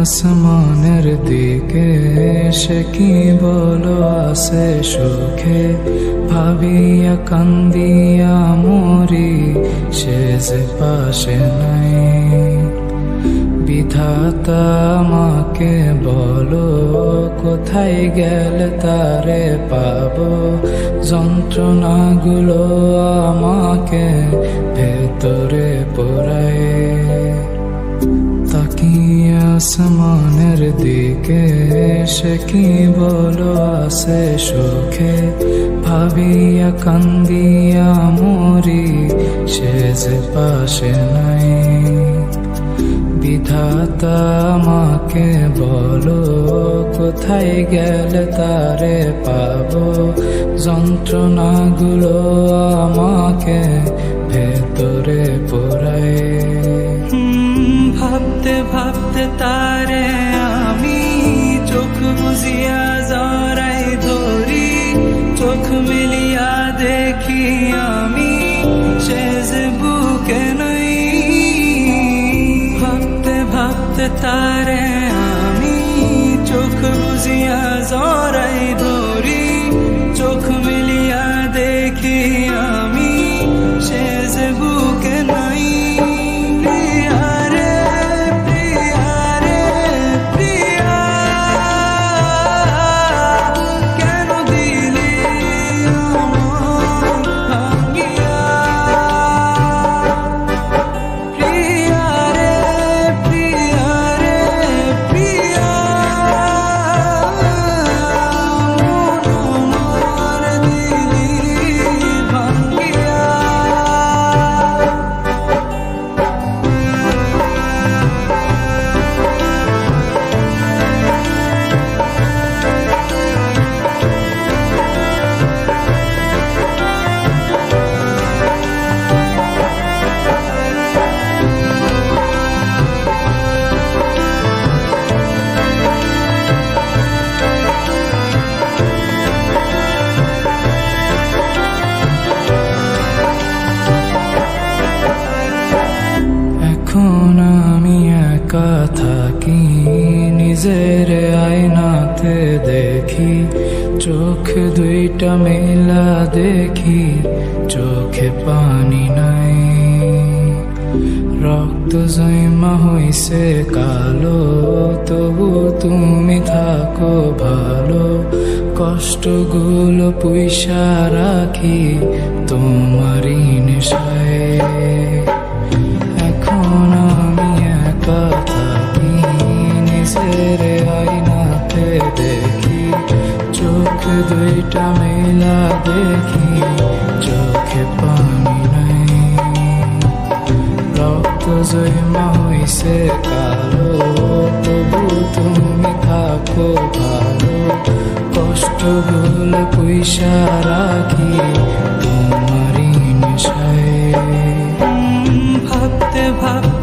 আসমানের দিকে সে কি বলো আসে সুখে, ভাবিয়া কান্দিয়া মরি সে যে পাশে নাই। বিধাতা আমাকে বলো কোথায় গেলে তারে পাবো, যন্ত্রণাগুলো আমাকে ভেতরে পোড়ায়। তাকিয়ে আসমানের দিকে সে কি বলো আসে সুখে, ভাবিয়া কান্দিয়া মরি সে যে পাশে নাই। বিধাতা আমাকে বলো কোথায় গেলে তারে পাবো, যন্ত্রণাগুলো আমাকে ভেতরে পোড়ায়। ভাবতে ভাবতে তারে আমি চোখ বুঝিয়া জড়াই ধরি, চোখ মিলিয়া দেখি আমি সে যে বুকে নাই। ভাবতে ভাবতে তারে আমি চোখ বুঝিয়া জড়াই ধরি, চোখ মিলিয়া দেখি আমি সে যে বুকে নাই। এখন আমি একা থাকি, নিজের আয়নাতে দেখি, চোখ দুইটা মেলা দেখি, চোখে পানি নাই। রক্ত জমা হইছে কালো, তবু তুমি থাকো ভালো, কষ্টগুলো পুইসা রাখি তোমারই নেশায়। এখন আমি একা থাকি, নিজের আয়নাতে দেখি, চোখ দুইটা মেলা দেখি, চোখে পানি নাই। রক্ত জমা হইছে কালো, তবু তুমি থাকো ভালো, কষ্টগুলো পুইসা রাখি তোমারই নেশায়। ভাবতে ভাবতে